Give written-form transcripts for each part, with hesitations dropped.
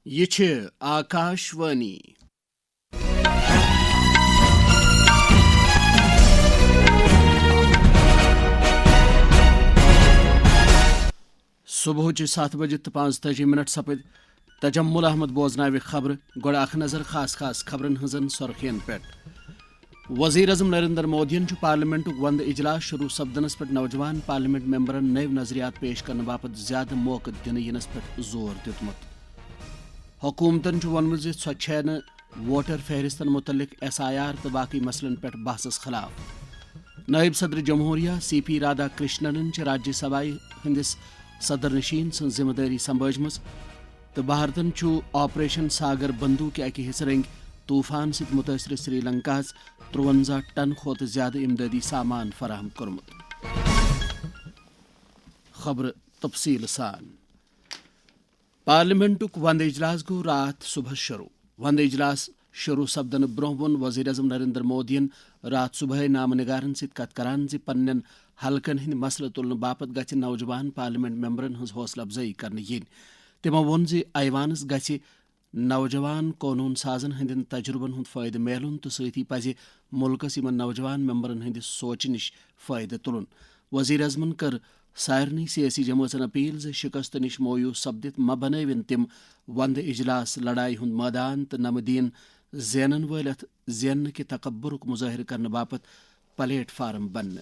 یہ چھ آکاشوانی صبح 7 بجے 45 سپد تجمل احمد بوزناو خبر گوڑ اخ نظر خاص خبرن ہزن سرخین پہ وزیر اعظم نریندر مودین پارلیمنٹ وند اجلاس شروع سپدنس پہ نوجوان پارلیمنٹ ممبرن نو نظریات پیش کرنے باپت زیادہ موقع دن ینس پہ زور دیتمت حکومتن وونمت سو چھ ووٹر فہرستن متعلق SIR تو باقی مسلن پہ بحثس خلاف نائب صدر جمہوریہ CP رادا کرشنن راجیہ سبھا ہندس صدر نشین سن ذمہ داری سمبھجم تو بھارتن آپریشن ساگر بندوق اکہ حصہ رنگ طوفان ست متاثر سری لنکا 53 ٹن کھت زیادہ امدادی سامان فراہم کورمت خبر تفصیل سان پارلیمنٹ وند اجلاس گو رات صبح شروع وند اجلاس شروع سپدن برہ وون وزیر اعظم نریندر مودین رات صبح نام نگارن ست کت کران پنن حلقن ہند مسئلہ تلنے باپت گھ نوجوان پارلیمنٹ ممبرن ہز حوصلہ افزائی کرنے ین تمو وون ایوانس گھ نوجوان قونون سازن ہندین تجربن ہند فائدہ میلن تو ستی پزِ ملکس ان نوجوان ممبرن ہندس سوچ نش فائدہ تلن وزیر اعظمن کر سارنی سیاسی جماعتن اپیل شکست نش مویوس سپدت مہ بنوین تم وند اجلاس لڑائی ہند میدان تو نم دین زینن ول ات زینہ کہ تکبرک مظاہرہ کرنے باپت پلیٹ فارم بن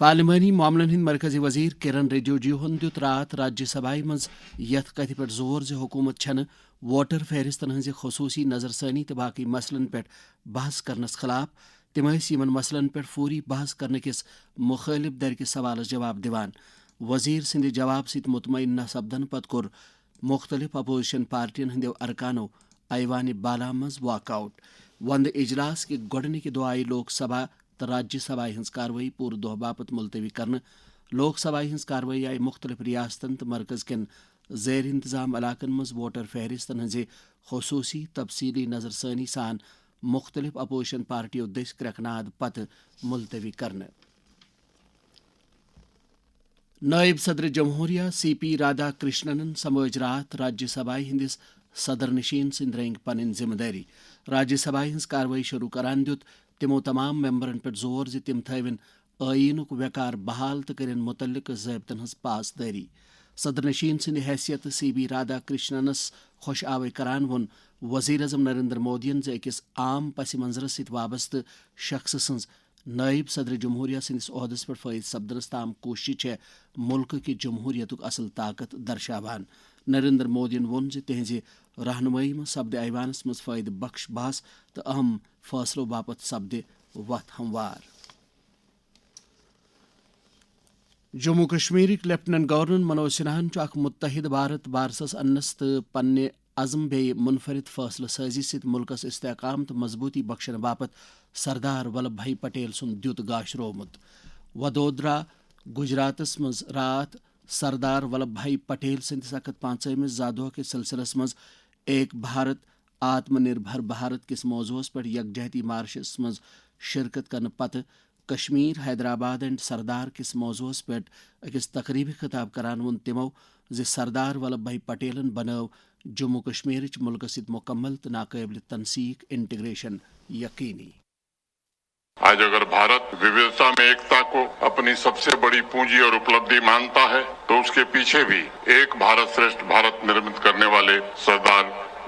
پارلیمانی معاملن ہند مرکزی وزیر کرن رجیجو دت رات راجیہ سبھا مز یت کتھ پہ زور حکومت چھن ووٹر فہرستن ہز خصوصی نظر ثانی تو باقی مسلن پہ بحث کرنس خلاف تم یمن مسلن پہ فوری بحث کرنے کس مخالف درکہ سوالس جواب دیوان وزیر سند جواب ست مطمئن نہ سپدن پتہ کور مختلف اپوزیشن پارٹین ہندو ارکانو ایوان بالا مز واک آؤٹ وند اجلاس کے گۄڈنِکہِ دۄہ آئی لوک سبھا تو راجیہ سبھا ہز کاروٲئی پورٕ دۄہ باپت ملتوی کرنے لوک سبھا ہز کاروٲئی آئی مختلف ریاستن تو مرکز کن زیر انتظام علاقن مز ووٹر فہرستن ہز خصوصی تفصیلی نظر ثانی سان مختلف اپوزیشن پارٹیوں دس کرکناد پتہ ملتوی کرنے نائب صدر جمہوریہ CP رادا کرشنن سمجھ رات راجیہ سبھا ہندس صدر نشین سند رنگ پن ذمہ داری راجیہ سبھا ہز کاروٲئی شروع کران دیت تمو تمام ممبرن پہ زور تم تھوین آئینک وقار بحال تو کرن متعلق ضابطن ہز پاسداری صدر نشین سند حیثیت CP رادا کرشننس خوش آوے کران وون وزیر اعظم نریندر مودین اکس عام پس منظرس ست وابستہ شخص سنز نائب صدر جمہوریہ سندس عہدس پہ فائز سپدنس تام کوشش ملک کی جمہوریت اصل طاقت درشاوان نریندر مودین وون تہذ رہنمائی میں سپد ایوانس مز فائدہ بخش بحث تو اہم فیصلوں باپت سپد وتھ ہموار جموں کشمیرک لیفٹننٹ گورنر منوج سنہاہن اخ متحد بھارت بارسس انس تو پنہ عزم بے منفرد فیصلہ سازی ست ملکس استحکام تو مضبوطی بخشن باپت سردار ولبھ بھائی پٹیل سن دیت گاش رومت ودودرا گجراتس مز رات سردار ولبھ بھائی پٹیل سندس 105 زادوہ کے سلسلس مز ایک بھارت آتم نربھر بھارت کس موضوعس پہ یکجہتی مارشس مز شرکت کرنے پتہ کشمیر حیدرآباد اینڈ سردار کس موضوعس پہ اکس تقریبی خطاب کران وون تمو سردار ولبھ بھائی پٹیلن بنو جموں کشمیر ملک ست مکمل تو ناقابل تنسیق انٹیگریشن یقینی آج اگر بھارت ووھتا میں ایکتا کو اپنی سب سے بڑی پونجی اور اپلبدھی مانتا ہے تو اس کے پیچھے بھی ایک بھارت شریشٹھ بھارت نرمت کرنے والے سردار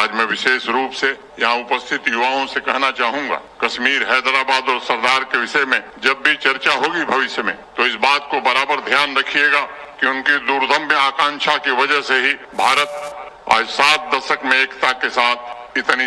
آج میں وشیش روپ سے یہاں اپستھت یواؤں سے کہنا چاہوں گا، کشمیر حیدرآباد اور سردار کے وشے میں جب بھی چرچا ہوگی بھوشیہ میں تو اس بات کو برابر دھیان رکھیے گا کہ ان کی دوردھمیا آکانکشا کی وجہ سے ہی بھارت آج 7 دشک میں ایکتا کے ساتھ اتنی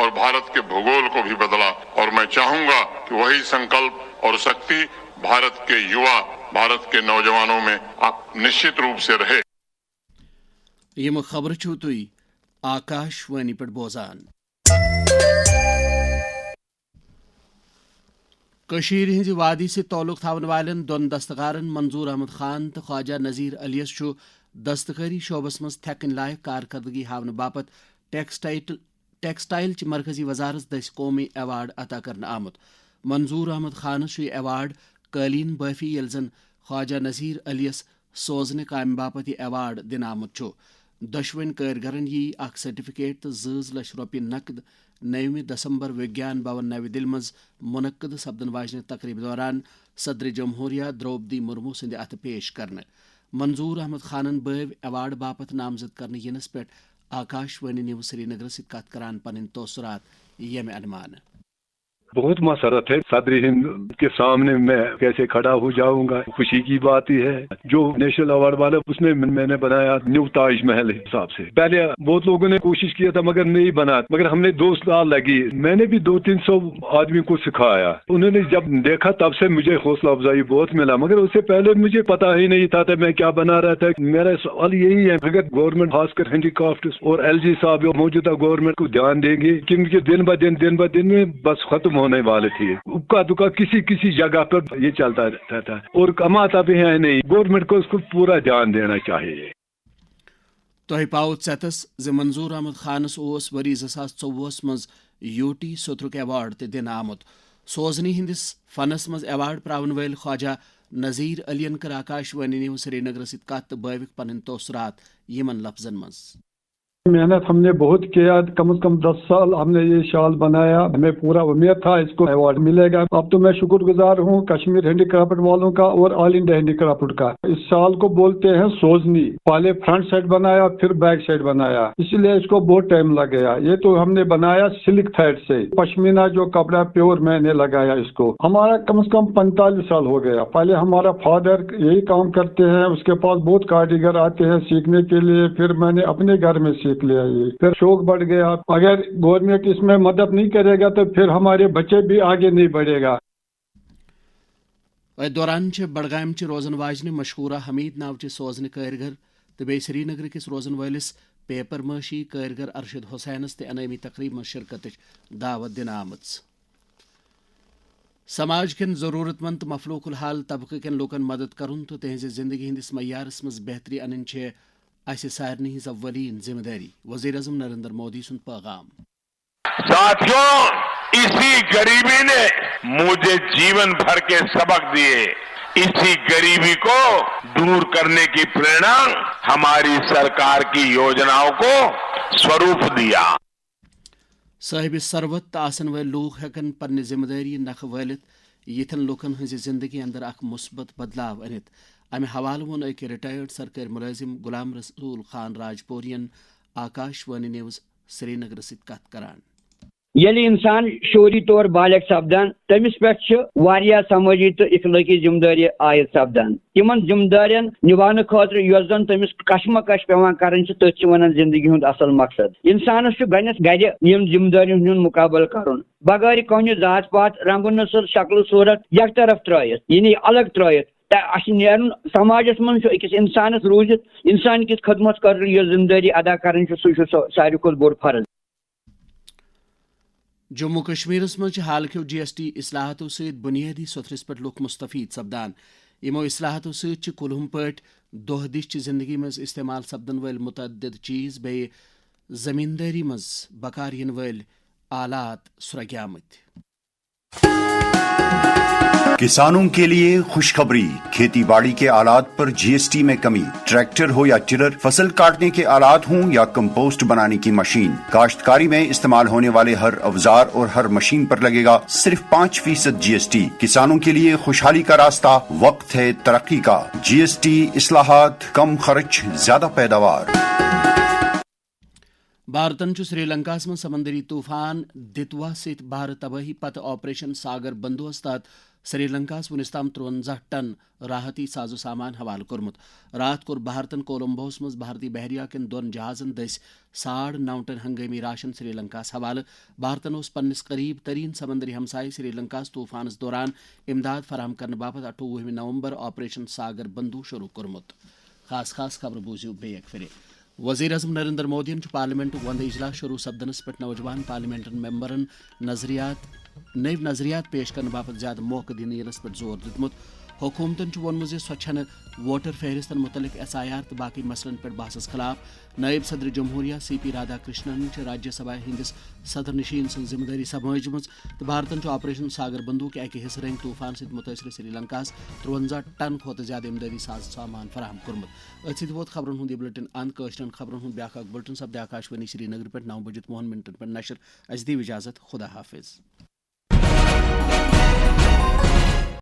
اور بھارت کے بھگول کو بھی بدلا، اور میں چاہوں گا کہ وہی سنکلپ اور شکتی بھارت کے یوا، بھارت کے نوجوانوں میں نشچت روپ سے رہے۔ یم خبر چھو تھی آکاشوانی پہ بوزان۔ کشیر ہند وادی سے تعلق تھاون والن دون دستکارن منظور احمد خان تو خواجہ نذیر علیس دستکاری شعبس مز تھکن لائق کارکردگی ہاؤنہ باپت ٹیکسٹائل چہ مرکزی وزارت دس قومی ایوارڈ عطا کرنے آمت۔ منظور احمد خانس ایوارڈ قالین بافی یل زن خواجہ نذیر علیس سوزنہ کامہ باپت یہ ایوارڈ دن آمت. دشوین کارگرن یی اخ سرٹیفکیٹ تو 2 لچھ روپیہ نقد 9 دسمبر وگیان بھون نو دل مز منعقد سپدن واجنہ تقریب دوران صدر جمہوریہ دروپدی مرمو سند اتھ پیش کرنے. منظور احمد خانن بٲو ایوارڈ باپت نامزد کرنے ینس پہ آکاشوانی نیوز سری نگر ست کت کران پن توثرات یمہ انمان. بہت مسرت ہے صدر ہند کے سامنے میں کیسے کھڑا ہو جاؤں گا. خوشی کی بات ہی ہے جو نیشنل اوارڈ والا اس میں نے بنایا نیو تاج محل حساب سے. پہلے بہت لوگوں نے کوشش کیا تھا مگر نہیں بنا, مگر ہم نے 2 سال لگی. میں نے بھی 200-300 آدمی کو سکھایا. انہوں نے جب دیکھا تب سے مجھے حوصلہ افزائی بہت ملا, مگر اس سے پہلے مجھے پتا ہی نہیں تھا میں کیا بنا رہا تھا. میرا سوال یہی ہے اگر گورنمنٹ خاص کر ہینڈی کرافٹس اور LG صاحب موجودہ گورنمنٹ کو دھیان دیں گے کیونکہ دن بہ دن میں بس ختم ہونے والے تھے. اکا دکا کسی جگہ پر یہ چلتا رہتا تھا اور کماتا بھی ہے نہیں. گورنمنٹ کو اس کو پورا دھیان دینا چاہیے. تہ پاؤت ژیتس ز منظور احمد خانس اوس وری 2024 مز یوٹی سوترک ایوارڈ تہ دن آمت. سوزنی ہندس فنس مز ایوارڈ پراون ول خواجہ نذیر علین کر آکاشوانی نیوز سری نگر ست کت تو بٲوک پن توثرات یمن لفظن مز. محنت ہم نے بہت کیا, کم از کم 10 سال ہم نے یہ شال بنایا. ہمیں پورا امید تھا اس کو ایوارڈ ملے گا. اب تو میں شکر گزار ہوں کشمیر ہینڈی کرافٹ والوں کا اور آل انڈیا ہینڈی کرافٹ کا. اس شال کو بولتے ہیں سوزنی. پہلے فرنٹ سائڈ بنایا پھر بیک سائڈ بنایا, اس لیے اس کو بہت ٹائم لگ گیا. یہ تو ہم نے بنایا سلک تھریڈ سے. پشمینہ جو کپڑا پیور میں نے لگایا اس کو. ہمارا کم از کم 45 سال ہو گیا. پہلے ہمارا فادر یہی کام کرتے ہیں, اس کے پاس بہت کاریگر آتے ہیں سیکھنے کے لیے. پھر میں نے اپنے گھر میں سیکھ لیا. یہ پھر شوق بڑھ گیا. اگر گورنمنٹ اس میں مدد نہیں کرے گا تو پھر ہمارے بچے بھی آگے نہیں بڑھے گا. دوران بڈگام روزن واجنہ مشہورہ حمید ناو چہ سوزنہ کارگر تو بی سری نگر کس روزن ولس پیپر ماشی کارگر ارشد حسینس تہ انعامی تقریب میں شرکت دعوت دن آمت. سماج کن ضرورت مند مفلوق الحال طبقہ کن لوکن مدد کرن تو تہذ زندگی ہندس معیارس مز بہتری ان اس سارنی ہز اولین ذمہ داری. وزیر اعظم نریندر مودی سن پیغام. ساتھیوں, اسی غریبی نے مجھے جیون بھر کے سبق دیے. اسی غریبی کو دور کرنے کی پریرنا ہماری سرکار کی یوجناؤں کو سوروپ دیا. صاحب ثروت آسن ول لوگ ہیکن پنہ ذمہ داری نکھ والت یتھن لوکن ہز زندگی اندر اخ مثبت بدلاو انت. امہ حوالہ وون اک ریٹائرڈ سرکاری ملازم غلام رسول خان راجپورین آکاشوانی نیوز سری نگر ست کت کران. یلی انسان شعوری طور بالغ سپدان تمس پہ سماجی تو اخلاقی ذمہ داری عائد سپدان. تمن ذمہ دارین نبھانے خاطر یس زن تمس کشمکش پیوان کرن تھی ونان زندگی ہند اصل مقصد. انسانس گنس گر یم ذمہ داری ہند مقابل کرن بغیر کونہ ذات پات رنگ نسل شکل صورت یک طرف ترائت یعنی الگ ترائت نیرن سماجس من اکس انسانس روزت انسان کس خدمت کر یہ ذمہ داری ادا کرن سہ ساروی کھت بوڑ فرض. جموں کشمیر مز حال کیو GST اصلاحاتو ست بنیادی سترس پہ لوک مستفید سپدان. یمو اصلاحاتو ست کلہم پٲٹھۍ دۄہ دش زندگی مز استعمال سپدن ول متعدد چیز بیٚیہِ زمینداری مز بکار ین ول آلات سرگیامت. کسانوں کے لیے خوشخبری. کھیتی باڑی کے آلات پر GST میں کمی. ٹریکٹر ہو یا ٹرر, فصل کاٹنے کے آلات ہوں یا کمپوسٹ بنانے کی مشین, کاشتکاری میں استعمال ہونے والے ہر اوزار اور ہر مشین پر لگے گا صرف 5% GST. کسانوں کے لیے خوشحالی کا راستہ, وقت ہے ترقی کا. GST اصلاحات, کم خرچ, زیادہ پیداوار. بھارتن سری لنکا من سمندری طوفان دتوا ست بھارت تباہی پتہ آپریشن ساگر بندوس تحت سری لنکاس ونس تام 53 ٹن راحتی سازو سامان حوالہ کورمت. رات کور بھارتن کولمبوس مز بھارتی بحریہ کن 2 جہازن دس 9.5 ٹن ہنگامی راشن سری لنکاس حوالہ. بھارتن اس پنس قریب ترین سمندری ہمسائے سری لنکاس طوفانس دوران امداد فراہم کرنے باپت 28 نومبر آپریشن ساگر بندو شروع کورمت. خاص خبر بوزیو بیک پھر. وزیر اعظم نریندر مودی پارلیمنٹ ونٛدٕ اجلاس شروع سپدنس پہ نوجوان پارلیمنٹن ممبرن نئی نظریات پیش کرنے باپت زیادہ موقع دینس پہ زور دیتمت. حکومتن وونمت سو ووٹر فہرستن متعلق SIR تو باقی مسلن پہ بحثس خلاف نائب صدر جمہوریہ CP رادھا کرشنن راجیہ سبھا ہندس صدر نشین سن ذمہ داری سمجھم تو بھارتن آپریشن ساگر بندوق اکہ حصہ رنگ طوفان ست متاثر سری لنکاس 53 ٹن کھت زیادہ امدادی سامان فراہم کورمت ات ووت خبرن ہند یہ بلٹن اند قشرن خبرن ہند بیاکھ بلٹن سپدِ آکاشوانی سری نگر پہ 9 بجے 9 منٹن پہ نشر اس دی اجازت خدا حافظ.